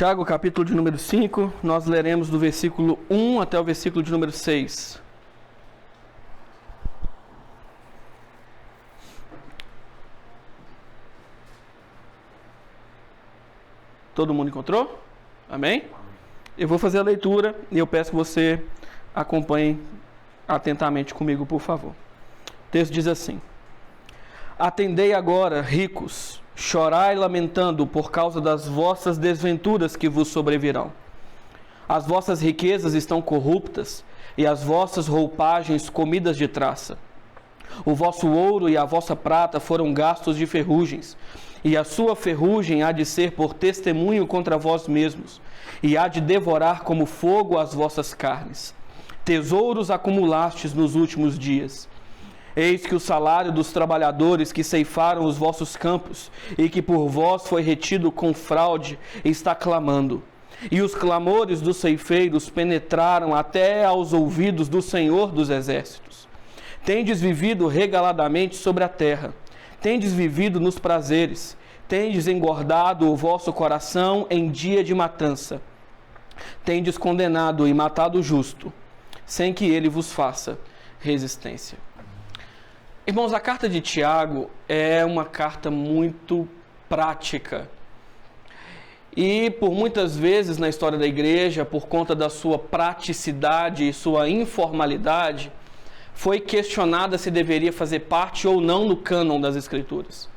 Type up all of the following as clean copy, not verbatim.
Tiago, capítulo de número 5, nós leremos do versículo 1 até o versículo de número 6. Todo mundo encontrou? Amém? Eu vou fazer a leitura e eu peço que você acompanhe atentamente comigo, por favor. O texto diz assim: Atendei agora, ricos, chorai lamentando por causa das vossas desventuras que vos sobrevirão. As vossas riquezas estão corruptas e as vossas roupagens comidas de traça. O vosso ouro e a vossa prata foram gastos de ferrugens, e a sua ferrugem há de ser por testemunho contra vós mesmos, e há de devorar como fogo as vossas carnes. Tesouros acumulastes nos últimos dias. Eis que o salário dos trabalhadores que ceifaram os vossos campos, e que por vós foi retido com fraude, está clamando. E os clamores dos ceifeiros penetraram até aos ouvidos do Senhor dos Exércitos. Tendes vivido regaladamente sobre a terra, tendes vivido nos prazeres, tendes engordado o vosso coração em dia de matança. Tendes condenado e matado o justo, sem que ele vos faça resistência. Irmãos, a carta de Tiago é uma carta muito prática. E por muitas vezes na história da igreja, por conta da sua praticidade e sua informalidade, foi questionada se deveria fazer parte ou não do cânon das Escrituras.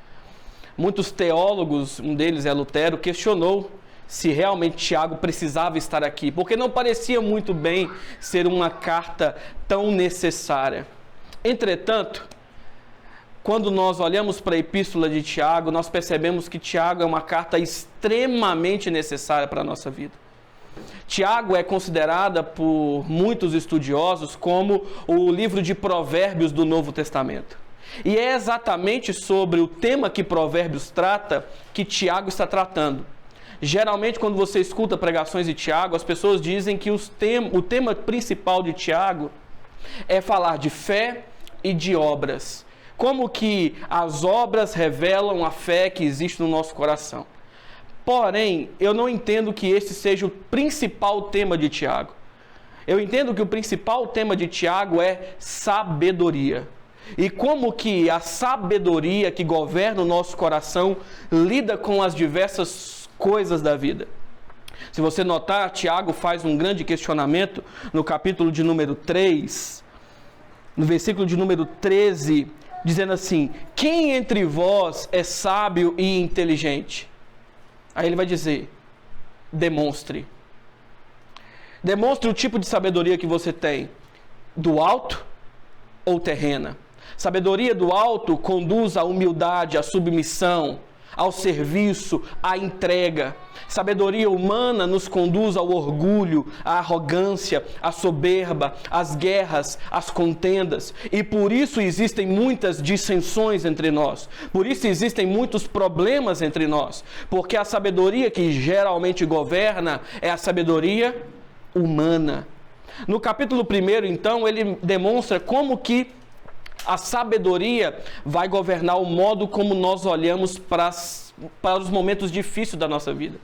Muitos teólogos, um deles é Lutero, questionou se realmente Tiago precisava estar aqui, porque não parecia muito bem ser uma carta tão necessária. Entretanto, quando nós olhamos para a epístola de Tiago, nós percebemos que Tiago é uma carta extremamente necessária para a nossa vida. Tiago é considerada por muitos estudiosos como o livro de Provérbios do Novo Testamento. E é exatamente sobre o tema que Provérbios trata que Tiago está tratando. Geralmente, quando você escuta pregações de Tiago, as pessoas dizem que o tema principal de Tiago é falar de fé e de obras. Como que as obras revelam a fé que existe no nosso coração. Porém, eu não entendo que este seja o principal tema de Tiago. Eu entendo que o principal tema de Tiago é sabedoria. E como que a sabedoria que governa o nosso coração lida com as diversas coisas da vida. Se você notar, Tiago faz um grande questionamento no capítulo de número 3, no versículo de número 13, dizendo assim: quem entre vós é sábio e inteligente? Aí ele vai dizer: demonstre. Demonstre o tipo de sabedoria que você tem, do alto ou terrena. Sabedoria do alto conduz à humildade, à submissão, ao serviço, à entrega. Sabedoria humana nos conduz ao orgulho, à arrogância, à soberba, às guerras, às contendas. E por isso existem muitas dissensões entre nós. Por isso existem muitos problemas entre nós. Porque a sabedoria que geralmente governa é a sabedoria humana. No capítulo 1, então, ele demonstra como que a sabedoria vai governar o modo como nós olhamos para os momentos difíceis da nossa vida.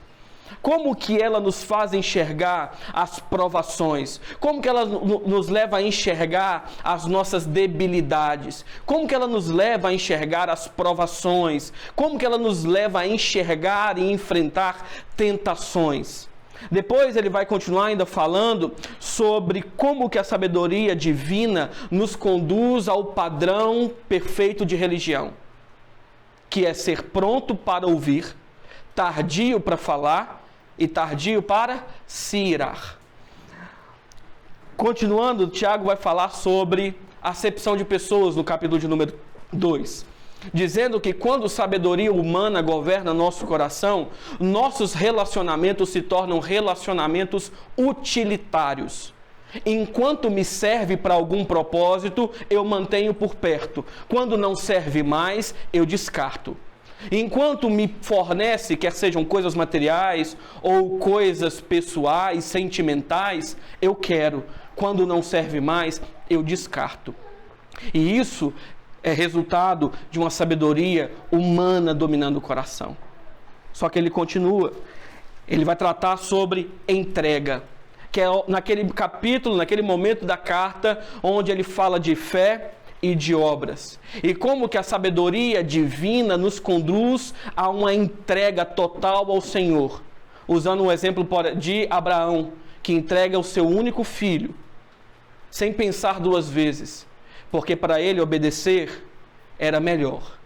Como que ela nos faz enxergar as provações? Como que ela nos leva a enxergar as nossas debilidades? Como que ela nos leva a enxergar as provações? Como que ela nos leva a enxergar e enfrentar tentações? Depois ele vai continuar ainda falando sobre como que a sabedoria divina nos conduz ao padrão perfeito de religião, que é ser pronto para ouvir, tardio para falar e tardio para se irar. Continuando, Tiago vai falar sobre acepção de pessoas no capítulo de número 2. Dizendo que quando sabedoria humana governa nosso coração, nossos relacionamentos se tornam relacionamentos utilitários. Enquanto me serve para algum propósito, eu mantenho por perto. Quando não serve mais, eu descarto. Enquanto me fornece, quer sejam coisas materiais ou coisas pessoais, sentimentais, eu quero. Quando não serve mais, eu descarto. E isso é resultado de uma sabedoria humana dominando o coração. Só que ele continua. Ele vai tratar sobre entrega, que é naquele capítulo, naquele momento da carta, onde ele fala de fé e de obras. E como que a sabedoria divina nos conduz a uma entrega total ao Senhor. Usando um exemplo de Abraão, que entrega o seu único filho, sem pensar duas vezes, porque para ele obedecer era melhor.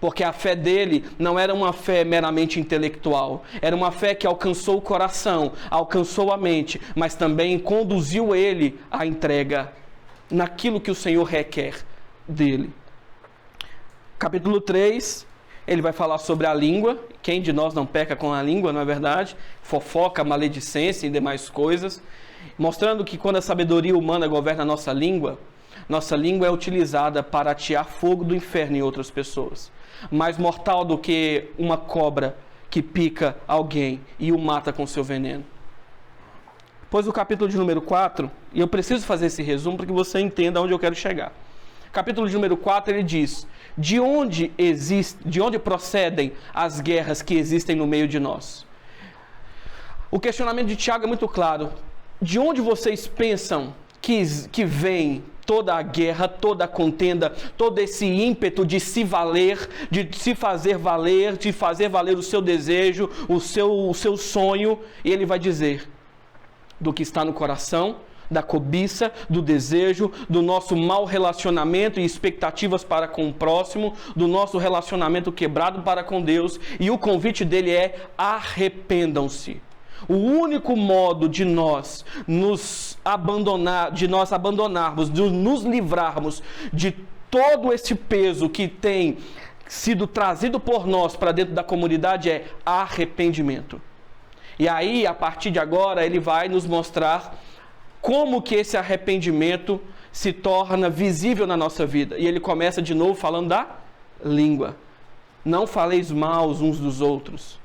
Porque a fé dele não era uma fé meramente intelectual, era uma fé que alcançou o coração, alcançou a mente, mas também conduziu ele à entrega naquilo que o Senhor requer dele. Capítulo 3, ele vai falar sobre a língua. Quem de nós não peca com a língua, não é verdade? Fofoca, maledicência e demais coisas. Mostrando que quando a sabedoria humana governa a nossa língua é utilizada para atear fogo do inferno em outras pessoas. Mais mortal do que uma cobra que pica alguém e o mata com seu veneno. Pois o capítulo de número 4, e eu preciso fazer esse resumo para que você entenda onde eu quero chegar. Capítulo de número 4, ele diz: de onde procedem as guerras que existem no meio de nós? O questionamento de Tiago é muito claro. De onde vocês pensam que vem toda a guerra, toda a contenda, todo esse ímpeto de se valer, de se fazer valer, de fazer valer o seu desejo, o seu sonho? E ele vai dizer: do que está no coração, da cobiça, do desejo, do nosso mau relacionamento e expectativas para com o próximo, do nosso relacionamento quebrado para com Deus. E o convite dele é: arrependam-se. O único modo de nós abandonarmos, de nos livrarmos de todo esse peso que tem sido trazido por nós para dentro da comunidade é arrependimento. E aí, a partir de agora, ele vai nos mostrar como que esse arrependimento se torna visível na nossa vida. E ele começa de novo falando da língua. Não faleis mal uns dos outros,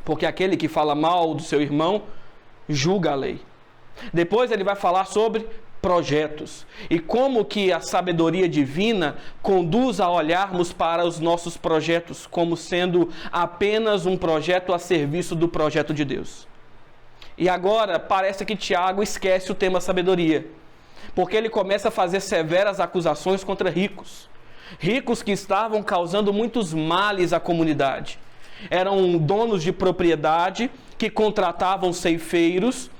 porque aquele que fala mal do seu irmão julga a lei. Depois ele vai falar sobre projetos e como que a sabedoria divina conduz a olharmos para os nossos projetos como sendo apenas um projeto a serviço do projeto de Deus. E agora parece que Tiago esquece o tema sabedoria, porque ele começa a fazer severas acusações contra ricos que estavam causando muitos males à comunidade. Eram donos de propriedade que contratavam ceifeiros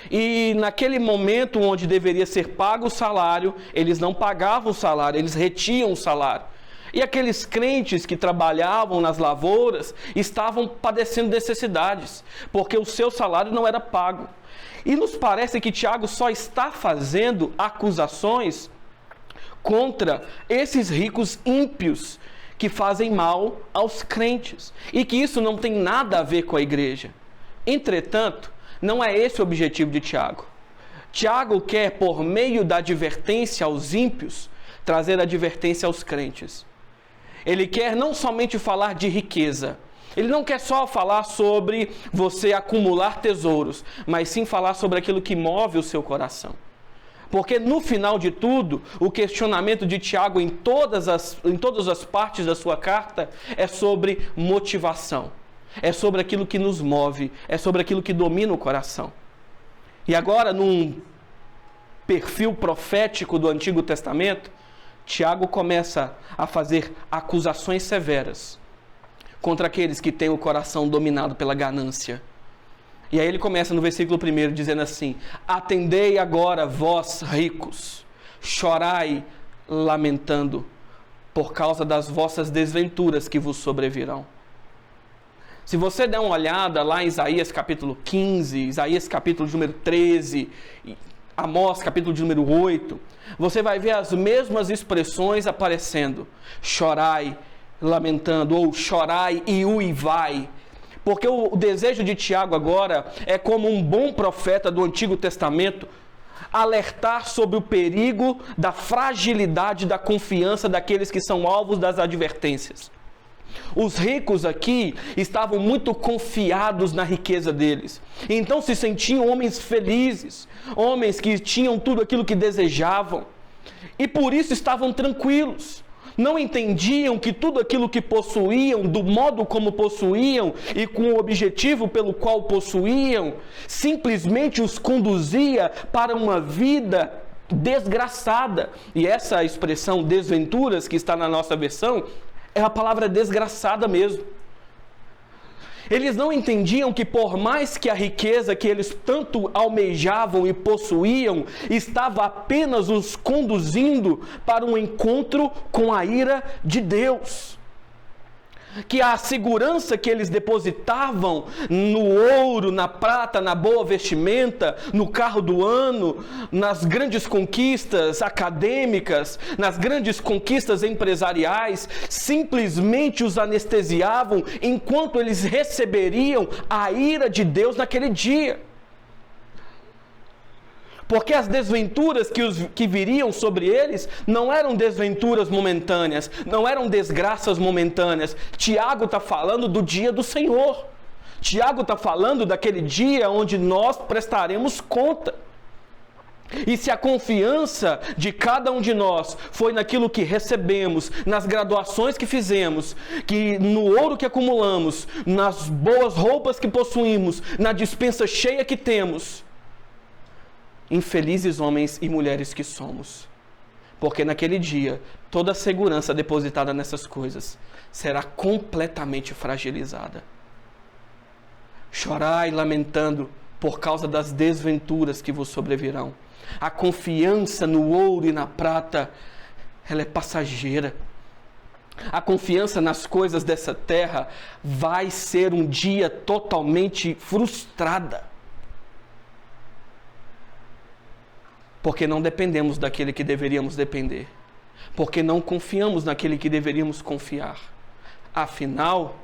e naquele momento onde deveria ser pago o salário, eles não pagavam o salário, eles retiam o salário. E aqueles crentes que trabalhavam nas lavouras estavam padecendo necessidades, porque o seu salário não era pago. E nos parece que Tiago só está fazendo acusações contra esses ricos ímpios que fazem mal aos crentes, e que isso não tem nada a ver com a igreja. Entretanto, não é esse o objetivo de Tiago. Tiago quer, por meio da advertência aos ímpios, trazer advertência aos crentes. Ele quer não somente falar de riqueza, ele não quer só falar sobre você acumular tesouros, mas sim falar sobre aquilo que move o seu coração. Porque no final de tudo, o questionamento de Tiago em todas as partes da sua carta é sobre motivação. É sobre aquilo que nos move, é sobre aquilo que domina o coração. E agora, num perfil profético do Antigo Testamento, Tiago começa a fazer acusações severas contra aqueles que têm o coração dominado pela ganância. E aí ele começa no versículo 1 dizendo assim: atendei agora, vós ricos, chorai lamentando, por causa das vossas desventuras que vos sobrevirão. Se você der uma olhada lá em Isaías capítulo 15, Isaías capítulo de número 13, Amós capítulo de número 8, você vai ver as mesmas expressões aparecendo: chorai lamentando, ou chorai e uivai. Porque o desejo de Tiago agora é, como um bom profeta do Antigo Testamento, alertar sobre o perigo da fragilidade da confiança daqueles que são alvos das advertências. Os ricos aqui estavam muito confiados na riqueza deles, então se sentiam homens felizes, homens que tinham tudo aquilo que desejavam, e por isso estavam tranquilos. não entendiam que tudo aquilo que possuíam, do modo como possuíam e com o objetivo pelo qual possuíam, simplesmente os conduzia para uma vida desgraçada. E essa expressão desventuras que está na nossa versão é a palavra desgraçada mesmo. Eles não entendiam que por mais que a riqueza que eles tanto almejavam e possuíam estava apenas os conduzindo para um encontro com a ira de Deus. Que a segurança que eles depositavam no ouro, na prata, na boa vestimenta, no carro do ano, nas grandes conquistas acadêmicas, nas grandes conquistas empresariais, simplesmente os anestesiavam enquanto eles receberiam a ira de Deus naquele dia. Porque as desventuras que viriam sobre eles não eram desventuras momentâneas, não eram desgraças momentâneas. Tiago está falando do dia do Senhor. Tiago está falando daquele dia onde nós prestaremos conta. E se a confiança de cada um de nós foi naquilo que recebemos, nas graduações que fizemos, que no ouro que acumulamos, nas boas roupas que possuímos, na despensa cheia que temos, infelizes homens e mulheres que somos, porque naquele dia toda a segurança depositada nessas coisas será completamente fragilizada. Chorai lamentando por causa das desventuras que vos sobrevirão. A confiança no ouro e na prata, ela é passageira. A confiança nas coisas dessa terra vai ser um dia totalmente frustrada. Porque não dependemos daquele que deveríamos depender. Porque não confiamos naquele que deveríamos confiar. Afinal,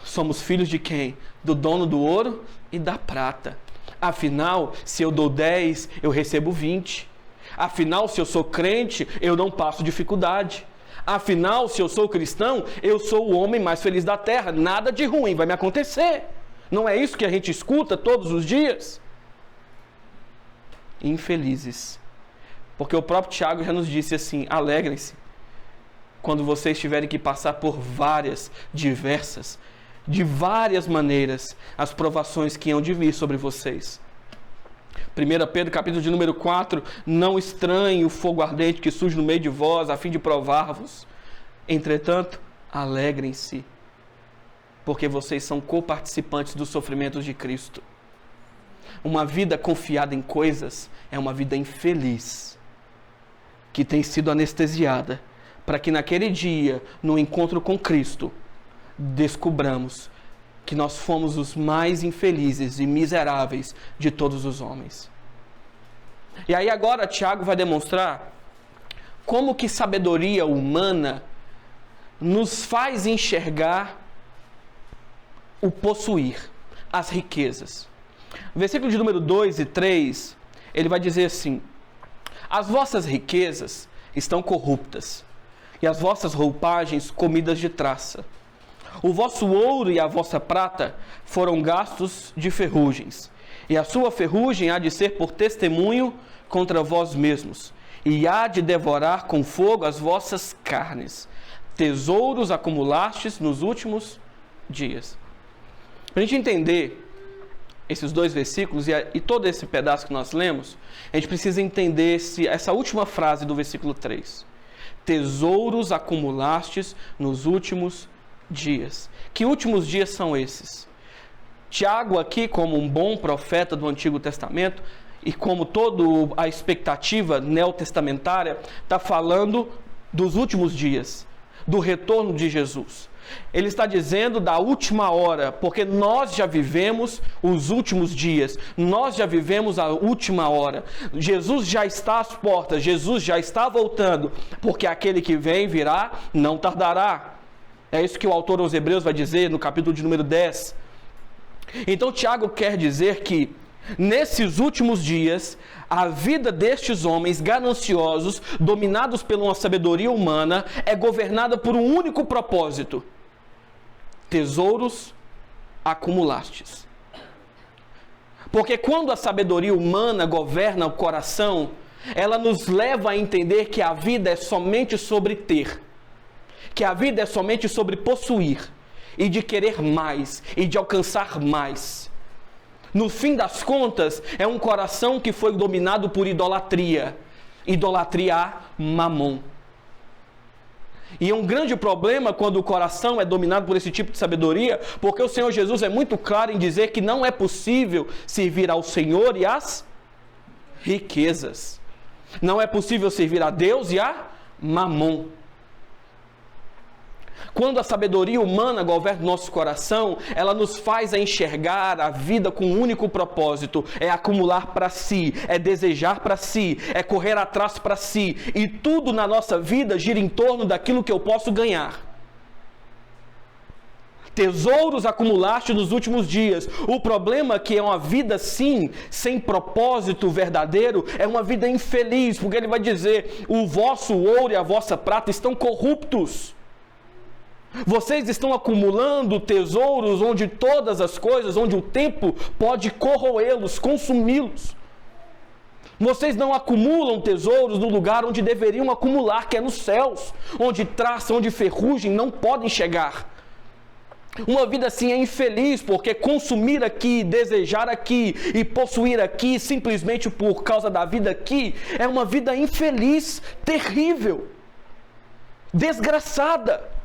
somos filhos de quem? Do dono do ouro e da prata. Afinal, se eu dou 10, eu recebo 20. Afinal, se eu sou crente, eu não passo dificuldade. Afinal, se eu sou cristão, eu sou o homem mais feliz da terra. Nada de ruim vai me acontecer. Não é isso que a gente escuta todos os dias? Infelizes, porque o próprio Tiago já nos disse assim: alegrem-se quando vocês tiverem que passar por diversas, de várias maneiras, as provações que hão de vir sobre vocês. 1 Pedro capítulo de número 4, não estranhe o fogo ardente que surge no meio de vós, a fim de provar-vos. Entretanto, alegrem-se, porque vocês são coparticipantes dos sofrimentos de Cristo. Uma vida confiada em coisas é uma vida infeliz, que tem sido anestesiada, para que naquele dia, no encontro com Cristo, descubramos que nós fomos os mais infelizes e miseráveis de todos os homens. E aí agora Tiago vai demonstrar como que sabedoria humana nos faz enxergar o possuir, as riquezas. Versículo de número 2 e 3, ele vai dizer assim: as vossas riquezas estão corruptas, e as vossas roupagens comidas de traça. O vosso ouro e a vossa prata foram gastos de ferrugens, e a sua ferrugem há de ser por testemunho contra vós mesmos, e há de devorar com fogo as vossas carnes. Tesouros acumulastes nos últimos dias. Para a gente entender esses dois versículos e todo esse pedaço que nós lemos, a gente precisa entender essa última frase do versículo 3. Tesouros acumulastes nos últimos dias. Que últimos dias são esses? Tiago aqui, como um bom profeta do Antigo Testamento, e como toda a expectativa neotestamentária, está falando dos últimos dias, do retorno de Jesus. Ele está dizendo da última hora, porque nós já vivemos os últimos dias, nós já vivemos a última hora. Jesus já está às portas, Jesus já está voltando, porque aquele que vem virá, não tardará. É isso que o autor aos Hebreus vai dizer no capítulo de número 10. Então Tiago quer dizer que nesses últimos dias, a vida destes homens gananciosos, dominados por uma sabedoria humana, é governada por um único propósito: tesouros acumulastes. Porque quando a sabedoria humana governa o coração, ela nos leva a entender que a vida é somente sobre ter. que a vida é somente sobre possuir e de querer mais e de alcançar mais. No fim das contas, é um coração que foi dominado por idolatria a mamon. E é um grande problema quando o coração é dominado por esse tipo de sabedoria, porque o Senhor Jesus é muito claro em dizer que não é possível servir ao Senhor e às riquezas. Não é possível servir a Deus e a mamon. Quando a sabedoria humana governa o nosso coração, ela nos faz a enxergar a vida com um único propósito: é acumular para si, é desejar para si, é correr atrás para si, e tudo na nossa vida gira em torno daquilo que eu posso ganhar. Tesouros acumulaste nos últimos dias. O problema é que é uma vida assim, sem propósito verdadeiro, é uma vida infeliz, porque ele vai dizer: o vosso ouro e a vossa prata estão corruptos. Vocês estão acumulando tesouros onde todas as coisas, onde o tempo pode corroê-los, consumi-los. Vocês não acumulam tesouros no lugar onde deveriam acumular, que é nos céus, onde traça, onde ferrugem não podem chegar. Uma vida assim é infeliz, porque consumir aqui, desejar aqui e possuir aqui, simplesmente por causa da vida aqui, é uma vida infeliz, terrível, desgraçada.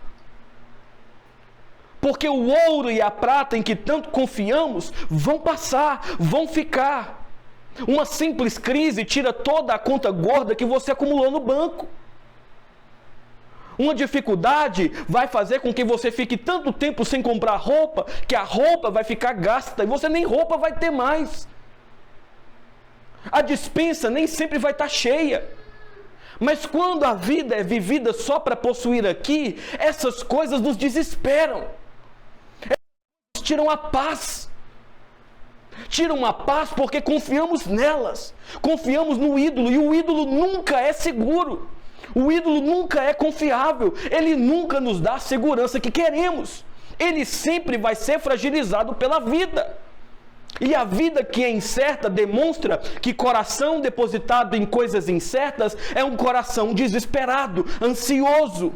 Porque o ouro e a prata em que tanto confiamos vão passar, vão ficar. Uma simples crise tira toda a conta gorda que você acumulou no banco. Uma dificuldade vai fazer com que você fique tanto tempo sem comprar roupa, que a roupa vai ficar gasta e você nem roupa vai ter mais. A despensa nem sempre vai estar cheia. Mas quando a vida é vivida só para possuir aqui, essas coisas nos desesperam. Tiram a paz. Tiram a paz porque confiamos nelas. Confiamos no ídolo. E o ídolo nunca é seguro. O ídolo nunca é confiável. Ele nunca nos dá a segurança que queremos. Ele sempre vai ser fragilizado pela vida. E a vida que é incerta demonstra que coração depositado em coisas incertas é um coração desesperado, ansioso.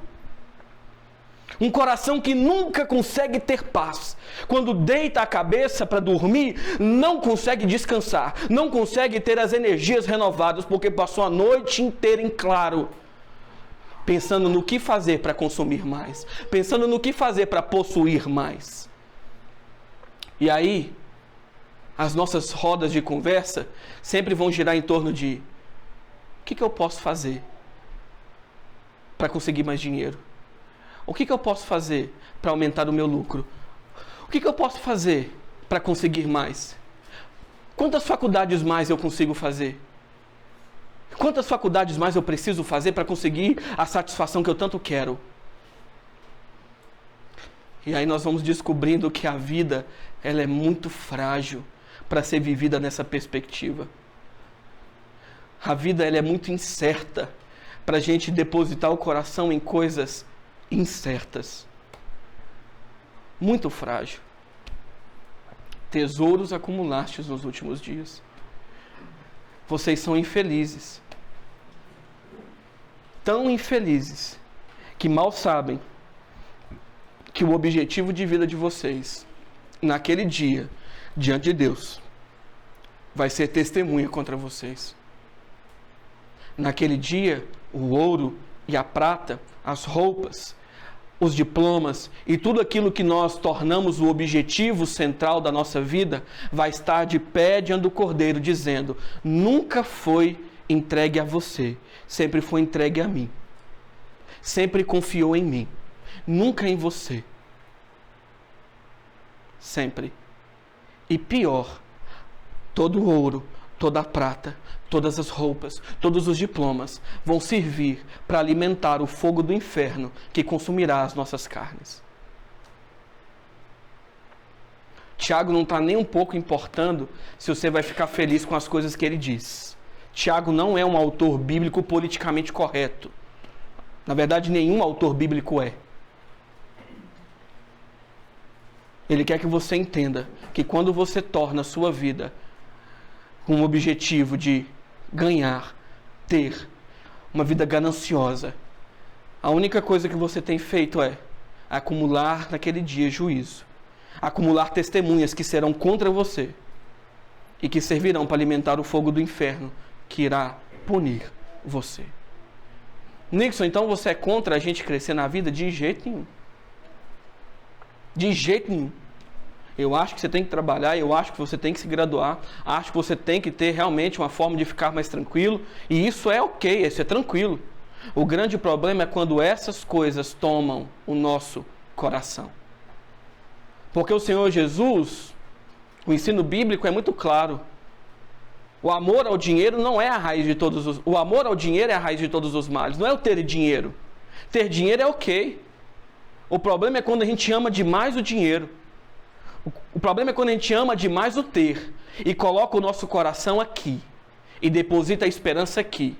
Um coração que nunca consegue ter paz. Quando deita a cabeça para dormir, não consegue descansar, não consegue ter as energias renovadas, porque passou a noite inteira em claro, pensando no que fazer para consumir mais, pensando no que fazer para possuir mais. E aí, as nossas rodas de conversa sempre vão girar em torno de: o que eu posso fazer para conseguir mais dinheiro? O que eu posso fazer para aumentar o meu lucro? O que eu posso fazer para conseguir mais? Quantas faculdades mais eu consigo fazer? Quantas faculdades mais eu preciso fazer para conseguir a satisfação que eu tanto quero? E aí nós vamos descobrindo que a vida, ela é muito frágil para ser vivida nessa perspectiva. A vida, ela é muito incerta para a gente depositar o coração em coisas incertas. Muito frágil. Tesouros acumulastes nos últimos dias. Vocês são infelizes. Tão infelizes que mal sabem que o objetivo de vida de vocês, naquele dia, diante de Deus, vai ser testemunha contra vocês. Naquele dia, o ouro e a prata, as roupas, os diplomas e tudo aquilo que nós tornamos o objetivo central da nossa vida, vai estar de pé diante do Cordeiro, dizendo: nunca foi entregue a você, sempre foi entregue a mim. Sempre confiou em mim, nunca em você. Sempre. E pior, todo o ouro, toda a prata, todas as roupas, todos os diplomas vão servir para alimentar o fogo do inferno que consumirá as nossas carnes. Tiago não está nem um pouco importando se você vai ficar feliz com as coisas que ele diz. Tiago não é um autor bíblico politicamente correto. Na verdade, nenhum autor bíblico é. Ele quer que você entenda que quando você torna a sua vida com o objetivo de ganhar, ter uma vida gananciosa, A única coisa que você tem feito é acumular naquele dia juízo, acumular testemunhas que serão contra você e que servirão para alimentar o fogo do inferno que irá punir você. Nixon, então você é contra a gente crescer na vida? De jeito nenhum. De jeito nenhum. Eu acho que você tem que trabalhar, eu acho que você tem que se graduar, acho que você tem que ter realmente uma forma de ficar mais tranquilo, e isso é ok, isso é tranquilo. O grande problema é quando essas coisas tomam o nosso coração. Porque o Senhor Jesus, o ensino bíblico é muito claro. O amor ao dinheiro não é a raiz de todos os... O amor ao dinheiro é a raiz de todos os males, não é o ter dinheiro. Ter dinheiro é ok. O problema é quando a gente ama demais o dinheiro. O problema é quando a gente ama demais o ter e coloca o nosso coração aqui e deposita a esperança aqui.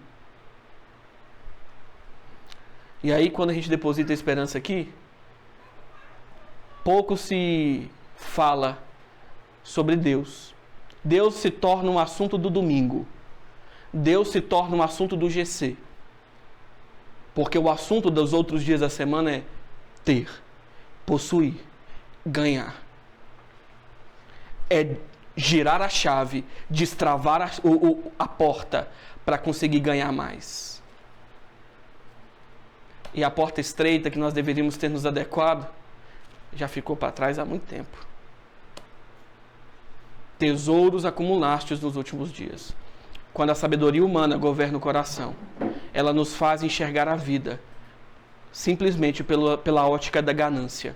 E aí, quando a gente deposita a esperança aqui, pouco se fala sobre Deus. Deus se torna um assunto do domingo. Deus se torna um assunto do GC. Porque o assunto dos outros dias da semana é ter, possuir, ganhar. É girar a chave, destravar a porta para conseguir ganhar mais. E a porta estreita que nós deveríamos ter nos adequado já ficou para trás há muito tempo. Tesouros acumulastes nos últimos dias. Quando a sabedoria humana governa o coração, ela nos faz enxergar a vida simplesmente pela ótica da ganância.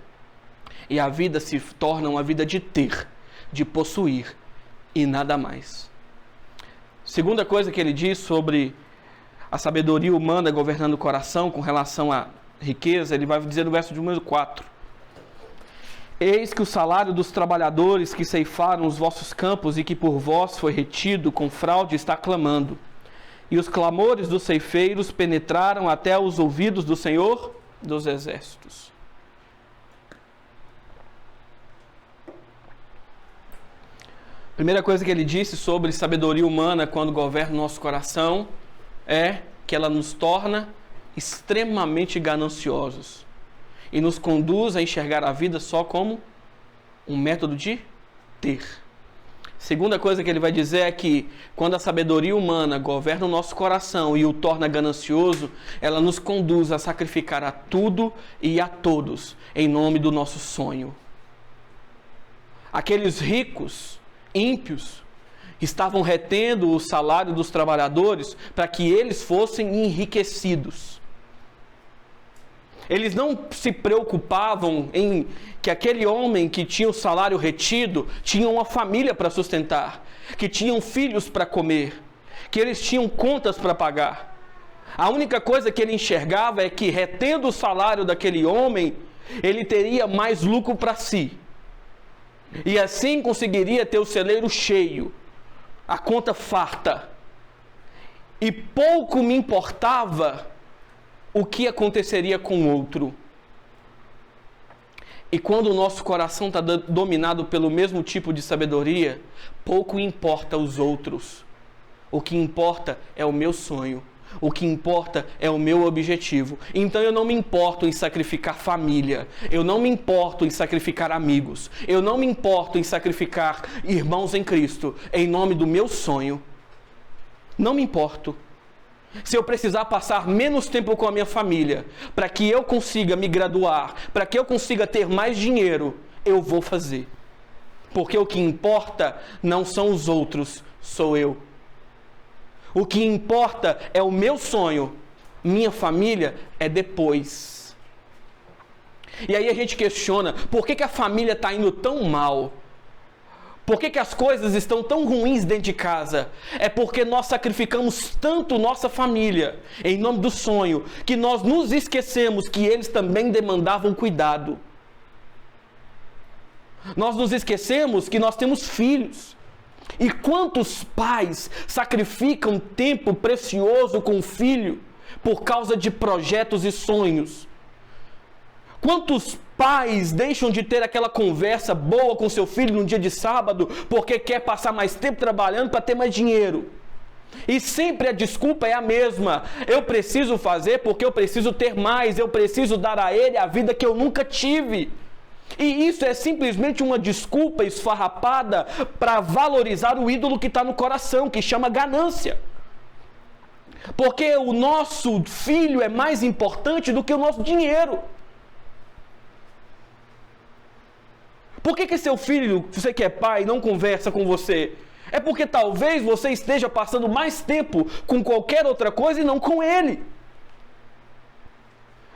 E a vida se torna uma vida de ter, de possuir e nada mais. Segunda coisa que ele diz sobre a sabedoria humana governando o coração com relação à riqueza, ele vai dizer no verso de número 4. Eis que o salário dos trabalhadores que ceifaram os vossos campos e que por vós foi retido com fraude está clamando. E os clamores dos ceifeiros penetraram até os ouvidos do Senhor dos Exércitos. Primeira coisa que ele disse sobre sabedoria humana quando governa o nosso coração é que ela nos torna extremamente gananciosos e nos conduz a enxergar a vida só como um método de ter. Segunda coisa que ele vai dizer é que quando a sabedoria humana governa o nosso coração e o torna ganancioso, ela nos conduz a sacrificar a tudo e a todos em nome do nosso sonho. Aqueles ricos ímpios estavam retendo o salário dos trabalhadores para que eles fossem enriquecidos. Eles não se preocupavam em que aquele homem que tinha o salário retido tinha uma família para sustentar, que tinham filhos para comer, que eles tinham contas para pagar. A única coisa que ele enxergava é que, retendo o salário daquele homem, ele teria mais lucro para si. E assim conseguiria ter o celeiro cheio, a conta farta. E pouco me importava o que aconteceria com o outro. E quando o nosso coração está dominado pelo mesmo tipo de sabedoria, pouco importa os outros. O que importa é o meu sonho. O que importa é o meu objetivo. Então eu não me importo em sacrificar família. Eu não me importo em sacrificar amigos. Eu não me importo em sacrificar irmãos em Cristo em nome do meu sonho. Não me importo. Se eu precisar passar menos tempo com a minha família para que eu consiga me graduar, para que eu consiga ter mais dinheiro, eu vou fazer. Porque o que importa não são os outros, sou eu. O que importa é o meu sonho. Minha família é depois. E aí a gente questiona, por que a família está indo tão mal? Por que as coisas estão tão ruins dentro de casa? É porque nós sacrificamos tanto nossa família em nome do sonho, que nós nos esquecemos que eles também demandavam cuidado. Nós nos esquecemos que nós temos filhos. E quantos pais sacrificam tempo precioso com o filho por causa de projetos e sonhos? Quantos pais deixam de ter aquela conversa boa com seu filho no dia de sábado porque quer passar mais tempo trabalhando para ter mais dinheiro? E sempre a desculpa é a mesma. Eu preciso fazer porque eu preciso ter mais. Eu preciso dar a ele a vida que eu nunca tive. E isso é simplesmente uma desculpa esfarrapada para valorizar o ídolo que está no coração, que chama ganância. Porque o nosso filho é mais importante do que o nosso dinheiro. Por que seu filho, você que é pai, não conversa com você? É porque talvez você esteja passando mais tempo com qualquer outra coisa e não com ele.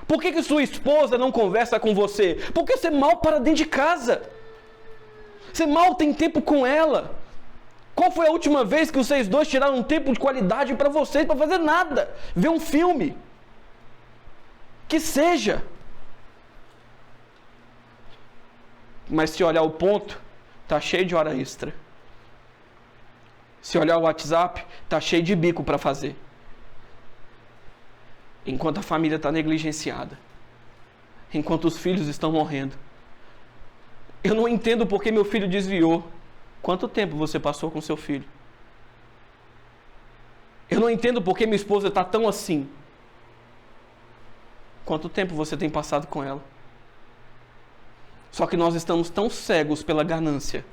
Por que sua esposa não conversa com você? Porque você mal para dentro de casa. Você mal tem tempo com ela. Qual foi a última vez que vocês dois tiraram um tempo de qualidade para vocês, para fazer nada? Ver um filme. Que seja. Mas se olhar o ponto, tá cheio de hora extra. Se olhar o WhatsApp, tá cheio de bico para fazer. Enquanto a família está negligenciada. Enquanto os filhos estão morrendo. Eu não entendo porque meu filho desviou. Quanto tempo você passou com seu filho? Eu não entendo porque minha esposa está tão assim. Quanto tempo você tem passado com ela? Só que nós estamos tão cegos pela ganância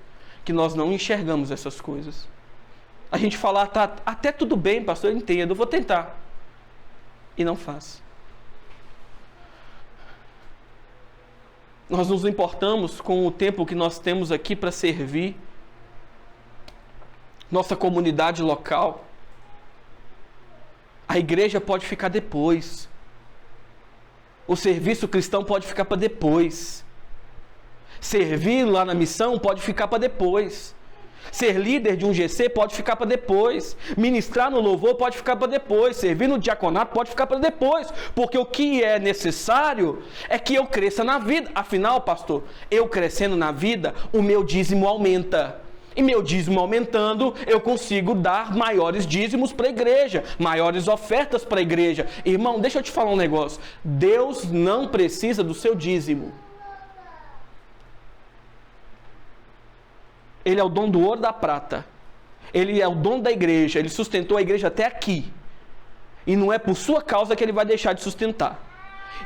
que nós não enxergamos essas coisas. A gente fala, tá até tudo bem, pastor, eu entendo, eu vou tentar. E não faz. Nós nos importamos com o tempo que nós temos aqui para servir nossa comunidade local. A igreja pode ficar depois. O serviço cristão pode ficar para depois. Servir lá na missão pode ficar para depois. Ser líder de um GC pode ficar para depois. Ministrar no louvor pode ficar para depois. Servir no diaconato pode ficar para depois. Porque o que é necessário é que eu cresça na vida. Afinal, pastor, eu crescendo na vida, o meu dízimo aumenta. E meu dízimo aumentando, eu consigo dar maiores dízimos para a igreja, maiores ofertas para a igreja. Irmão, deixa eu te falar um negócio. Deus não precisa do seu dízimo. Ele é o dono do ouro e da prata. Ele é o dono da igreja. Ele sustentou a igreja até aqui. E não é por sua causa que ele vai deixar de sustentar.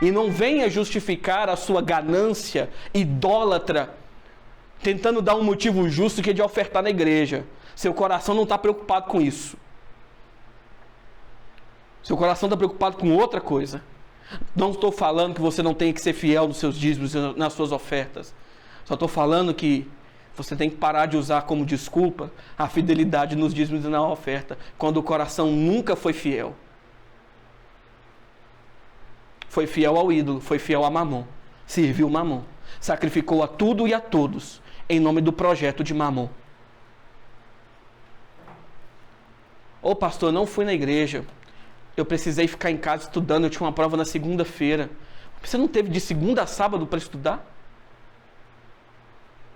E não venha justificar a sua ganância idólatra, tentando dar um motivo justo que é de ofertar na igreja. Seu coração não está preocupado com isso. Seu coração está preocupado com outra coisa. Não estou falando que você não tem que ser fiel nos seus dízimos e nas suas ofertas. Só estou falando que você tem que parar de usar como desculpa a fidelidade nos dízimos e na oferta, quando o coração nunca foi fiel. Foi fiel ao ídolo, foi fiel a Mamon. Serviu Mamon. Sacrificou a tudo e a todos em nome do projeto de Mamon. Ô pastor, não fui na igreja. Eu precisei ficar em casa estudando, eu tinha uma prova na segunda-feira. Você não teve de segunda a sábado para estudar?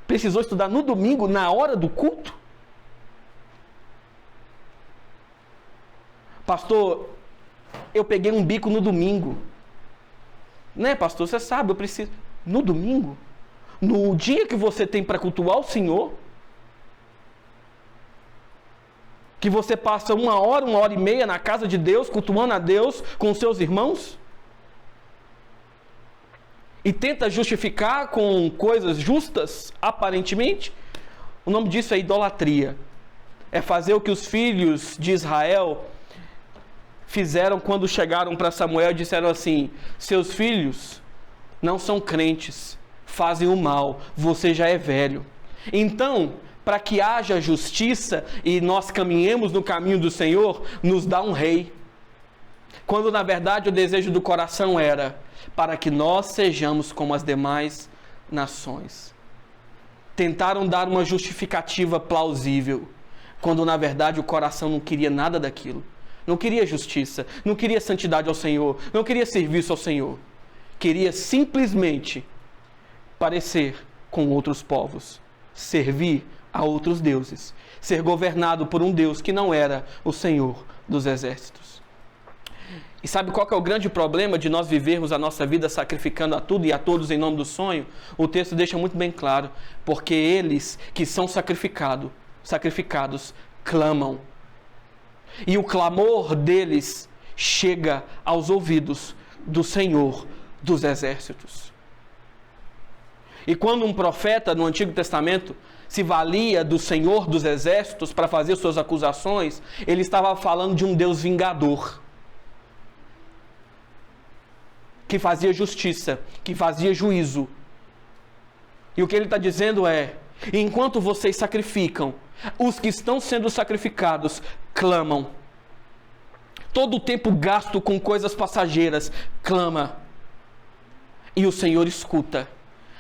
Precisou estudar no domingo, na hora do culto? Pastor, eu peguei um bico no domingo. Né, pastor? Você sabe, eu preciso... No domingo? No dia que você tem para cultuar o Senhor? Que você passa 1 hora, 1 hora e meia na casa de Deus, cultuando a Deus com os seus irmãos? E tenta justificar com coisas justas, aparentemente? O nome disso é idolatria. É fazer o que os filhos de Israel fizeram quando chegaram para Samuel e disseram assim: seus filhos não são crentes, fazem o mal, você já é velho. Então, para que haja justiça e nós caminhemos no caminho do Senhor, nos dá um rei. Quando na verdade o desejo do coração era para que nós sejamos como as demais nações. Tentaram dar uma justificativa plausível, quando na verdade o coração não queria nada daquilo. Não queria justiça, não queria santidade ao Senhor, não queria serviço ao Senhor. Queria simplesmente parecer com outros povos, servir a outros deuses, ser governado por um Deus que não era o Senhor dos exércitos. E sabe qual que é o grande problema de nós vivermos a nossa vida sacrificando a tudo e a todos em nome do sonho? O texto deixa muito bem claro, porque eles que são sacrificados clamam. E o clamor deles chega aos ouvidos do Senhor dos Exércitos. E quando um profeta no Antigo Testamento se valia do Senhor dos Exércitos para fazer suas acusações, ele estava falando de um Deus vingador, que fazia justiça, que fazia juízo. E o que ele está dizendo é: enquanto vocês sacrificam, os que estão sendo sacrificados clamam. Todo o tempo gasto com coisas passageiras, clama. E o Senhor escuta.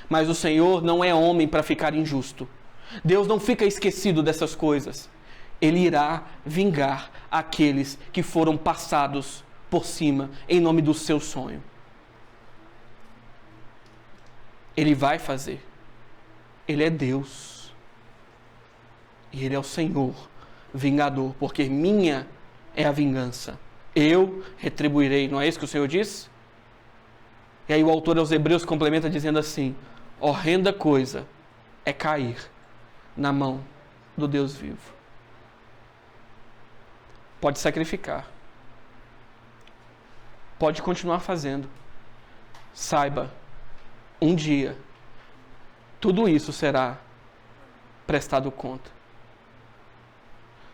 Mas o Senhor não é homem para ficar injusto. Deus não fica esquecido dessas coisas. Ele irá vingar aqueles que foram passados por cima em nome do seu sonho. Ele vai fazer. Ele é Deus. E Ele é o Senhor vingador, porque minha é a vingança. Eu retribuirei. Não é isso que o Senhor diz? E aí o autor aos Hebreus complementa dizendo assim: horrenda coisa é cair na mão do Deus vivo. Pode sacrificar. Pode continuar fazendo. Saiba, um dia, tudo isso será prestado conta.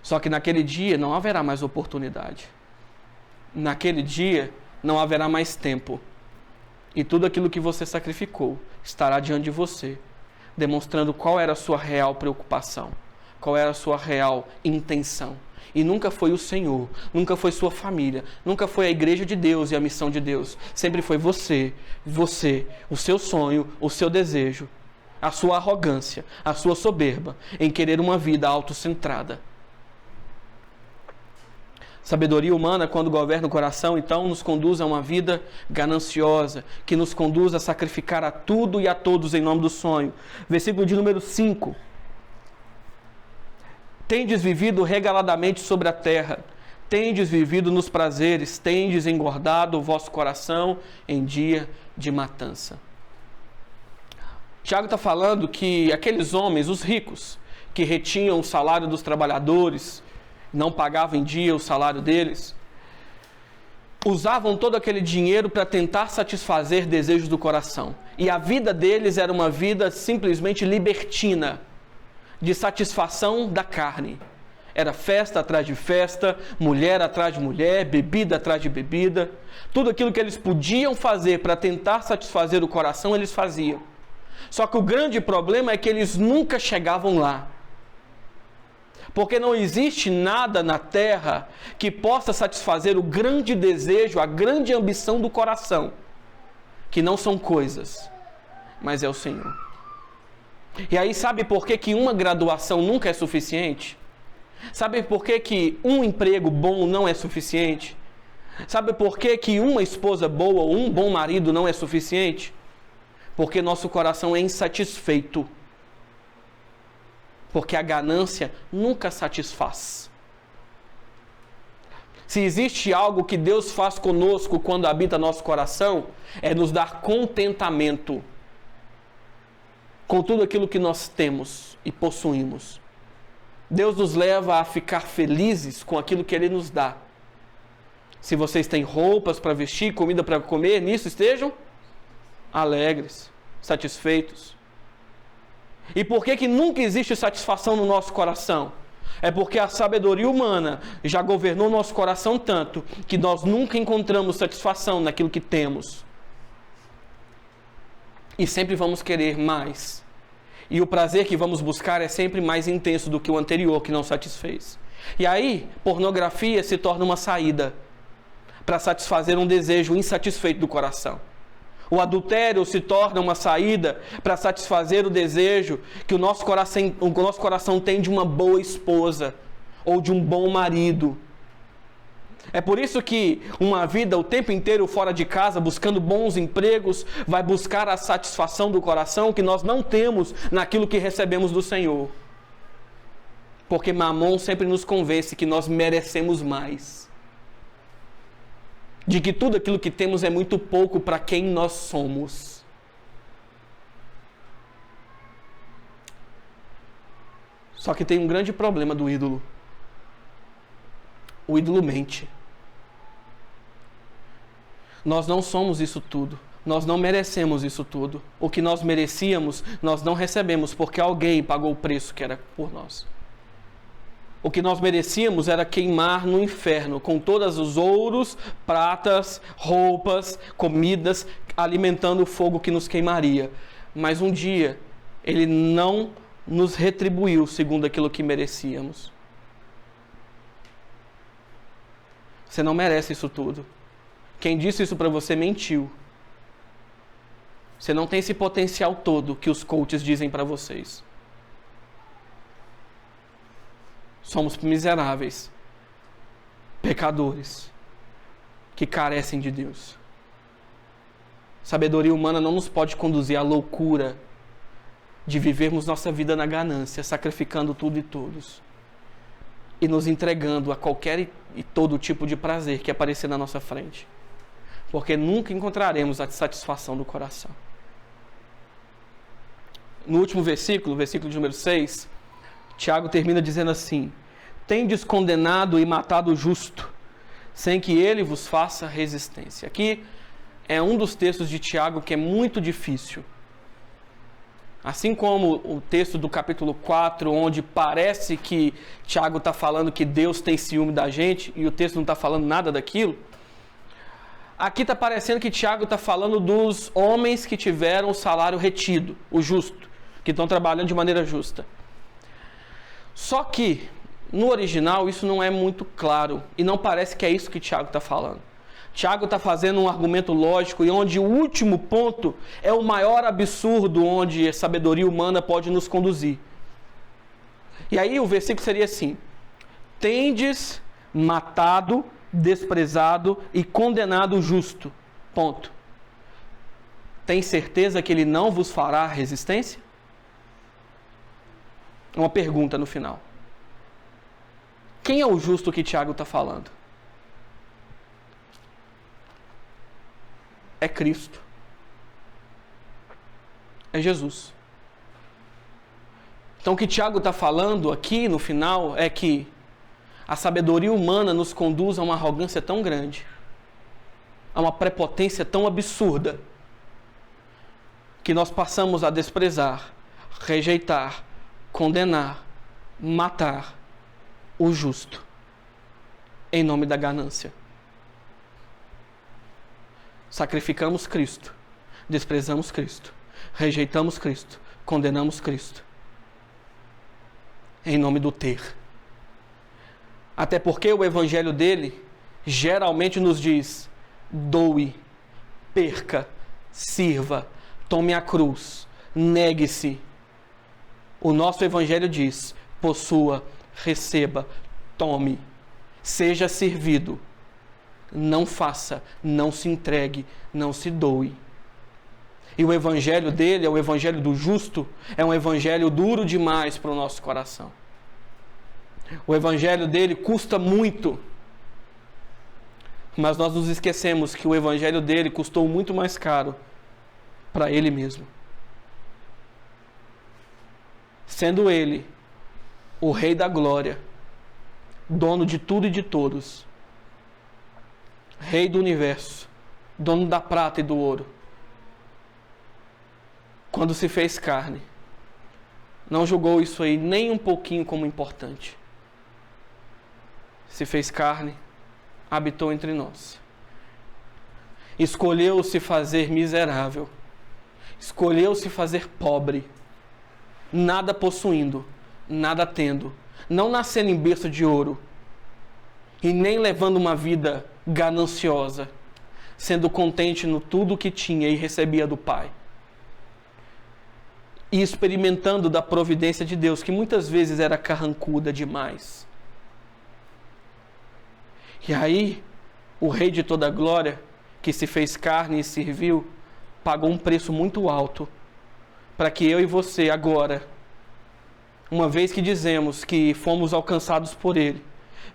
Só que naquele dia não haverá mais oportunidade. Naquele dia não haverá mais tempo. E tudo aquilo que você sacrificou estará diante de você, demonstrando qual era a sua real preocupação, qual era a sua real intenção. E nunca foi o Senhor, nunca foi sua família, nunca foi a igreja de Deus e a missão de Deus. Sempre foi você, o seu sonho, o seu desejo, a sua arrogância, a sua soberba em querer uma vida autocentrada. Sabedoria humana, quando governa o coração, então nos conduz a uma vida gananciosa, que nos conduz a sacrificar a tudo e a todos em nome do sonho. Versículo de número 5. Tendes vivido regaladamente sobre a terra, tendes vivido nos prazeres, tendes engordado o vosso coração em dia de matança. Tiago está falando que aqueles homens, os ricos, que retinham o salário dos trabalhadores, não pagavam em dia o salário deles, usavam todo aquele dinheiro para tentar satisfazer desejos do coração. E a vida deles era uma vida simplesmente libertina, de satisfação da carne. Era festa atrás de festa, mulher atrás de mulher, bebida atrás de bebida. Tudo aquilo que eles podiam fazer para tentar satisfazer o coração, eles faziam. Só que o grande problema é que eles nunca chegavam lá. Porque não existe nada na terra que possa satisfazer o grande desejo, a grande ambição do coração, que não são coisas, mas é o Senhor. E aí sabe por que uma graduação nunca é suficiente? Sabe por que um emprego bom não é suficiente? Sabe por que uma esposa boa ou um bom marido não é suficiente? Porque nosso coração é insatisfeito. Porque a ganância nunca satisfaz. Se existe algo que Deus faz conosco quando habita nosso coração, é nos dar contentamento com tudo aquilo que nós temos e possuímos. Deus nos leva a ficar felizes com aquilo que Ele nos dá. Se vocês têm roupas para vestir, comida para comer, nisso estejam alegres, satisfeitos. E por que nunca existe satisfação no nosso coração? É porque a sabedoria humana já governou nosso coração tanto que nós nunca encontramos satisfação naquilo que temos. E sempre vamos querer mais. E o prazer que vamos buscar é sempre mais intenso do que o anterior que não satisfez. E aí, pornografia se torna uma saída para satisfazer um desejo insatisfeito do coração. O adultério se torna uma saída para satisfazer o desejo que o nosso coração tem de uma boa esposa ou de um bom marido. É por isso que uma vida o tempo inteiro fora de casa, buscando bons empregos, vai buscar a satisfação do coração que nós não temos naquilo que recebemos do Senhor. Porque Mamon sempre nos convence que nós merecemos mais. De que tudo aquilo que temos é muito pouco para quem nós somos. Só que tem um grande problema do ídolo. O ídolo mente. Nós não somos isso tudo. Nós não merecemos isso tudo. O que nós merecíamos, nós não recebemos, porque alguém pagou o preço que era por nós. O que nós merecíamos era queimar no inferno, com todos os ouros, pratas, roupas, comidas, alimentando o fogo que nos queimaria. Mas um dia, Ele não nos retribuiu segundo aquilo que merecíamos. Você não merece isso tudo. Quem disse isso para você mentiu. Você não tem esse potencial todo que os coaches dizem para vocês. Somos miseráveis, pecadores, que carecem de Deus. Sabedoria humana não nos pode conduzir à loucura de vivermos nossa vida na ganância, sacrificando tudo e todos, e nos entregando a qualquer e todo tipo de prazer que aparecer na nossa frente, porque nunca encontraremos a satisfação do coração. No último versículo, versículo de número 6, Tiago termina dizendo assim: tendes condenado e matado o justo, sem que ele vos faça resistência. Aqui é um dos textos de Tiago que é muito difícil. Assim como o texto do capítulo 4, onde parece que Tiago está falando que Deus tem ciúme da gente, e o texto não está falando nada daquilo, aqui está parecendo que Tiago está falando dos homens que tiveram o salário retido, o justo, que estão trabalhando de maneira justa. Só que, no original, isso não é muito claro, e não parece que é isso que Tiago está falando. Tiago está fazendo um argumento lógico, e onde o último ponto é o maior absurdo onde a sabedoria humana pode nos conduzir. E aí o versículo seria assim: tendes matado, desprezado e condenado o justo. Ponto. Tem certeza que ele não vos fará resistência? Uma pergunta no final. Quem é o justo que Tiago está falando? É Cristo. É Jesus. Então o que Tiago está falando aqui no final é que a sabedoria humana nos conduz a uma arrogância tão grande, a uma prepotência tão absurda, que nós passamos a desprezar, rejeitar, condenar, matar o justo, em nome da ganância. Sacrificamos Cristo, desprezamos Cristo, rejeitamos Cristo, condenamos Cristo, em nome do ter. Até porque o evangelho dele geralmente nos diz: doe, perca, sirva, tome a cruz, negue-se. O nosso evangelho diz: possua, receba, tome, seja servido. Não faça, não se entregue, não se doe. E o evangelho dele é o evangelho do justo, é um evangelho duro demais para o nosso coração. O evangelho dele custa muito, mas nós nos esquecemos que o evangelho dele custou muito mais caro para ele mesmo. Sendo ele o Rei da Glória, dono de tudo e de todos, Rei do universo, dono da prata e do ouro, quando se fez carne, não julgou isso aí nem um pouquinho como importante. Se fez carne, habitou entre nós. Escolheu se fazer miserável, escolheu se fazer pobre, nada possuindo, nada tendo, não nascendo em berço de ouro, e nem levando uma vida gananciosa, sendo contente no tudo que tinha e recebia do Pai. E experimentando da providência de Deus, que muitas vezes era carrancuda demais. E aí, o Rei de toda a glória, que se fez carne e serviu, pagou um preço muito alto, para que eu e você agora, uma vez que dizemos que fomos alcançados por Ele,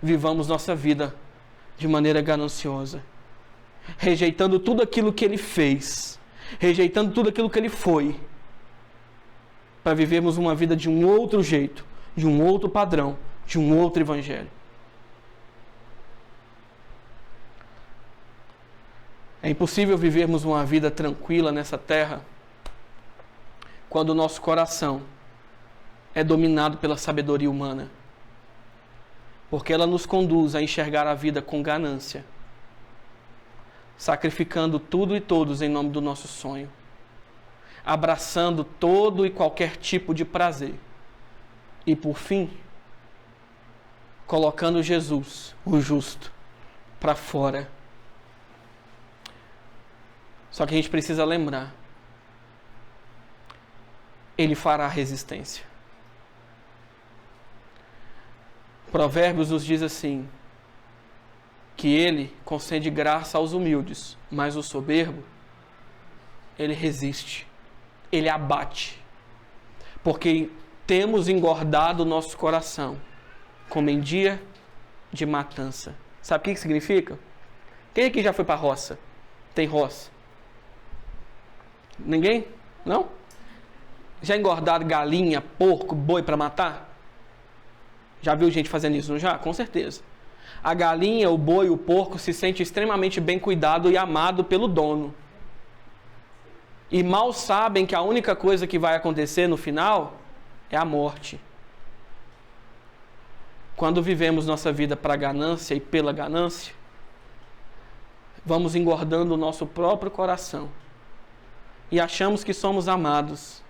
vivamos nossa vida de maneira gananciosa, rejeitando tudo aquilo que Ele fez, rejeitando tudo aquilo que Ele foi, para vivermos uma vida de um outro jeito, de um outro padrão, de um outro evangelho. É impossível vivermos uma vida tranquila nessa terra quando o nosso coração é dominado pela sabedoria humana. Porque ela nos conduz a enxergar a vida com ganância, sacrificando tudo e todos em nome do nosso sonho, abraçando todo e qualquer tipo de prazer e, por fim, colocando Jesus, o justo, para fora. Só que a gente precisa lembrar, Ele fará resistência. Provérbios nos diz assim, que Ele concede graça aos humildes, mas o soberbo, Ele resiste, Ele abate, porque temos engordado o nosso coração, como em dia de matança. Sabe o que significa? Quem aqui já foi para a roça? Tem roça? Ninguém? Não? Já engordaram galinha, porco, boi para matar? Já viu gente fazendo isso, não já? Com certeza. A galinha, o boi, o porco se sente extremamente bem cuidado e amado pelo dono. E mal sabem que a única coisa que vai acontecer no final é a morte. Quando vivemos nossa vida para a ganância e pela ganância, vamos engordando o nosso próprio coração. E achamos que somos amados.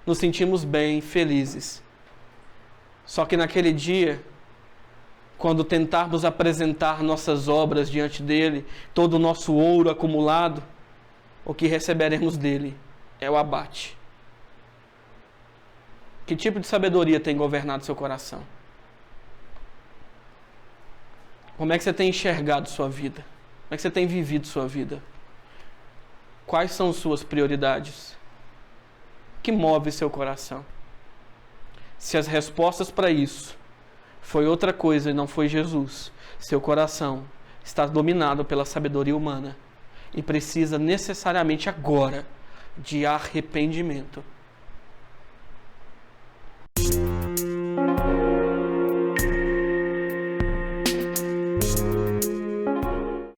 Nos sentimos bem, felizes. Só que naquele dia, quando tentarmos apresentar nossas obras diante dele, todo o nosso ouro acumulado, o que receberemos dele é o abate. Que tipo de sabedoria tem governado seu coração? Como é que você tem enxergado sua vida? Como é que você tem vivido sua vida? Quais são suas prioridades? O que move seu coração? Se as respostas para isso foi outra coisa e não foi Jesus, seu coração está dominado pela sabedoria humana e precisa necessariamente agora de arrependimento.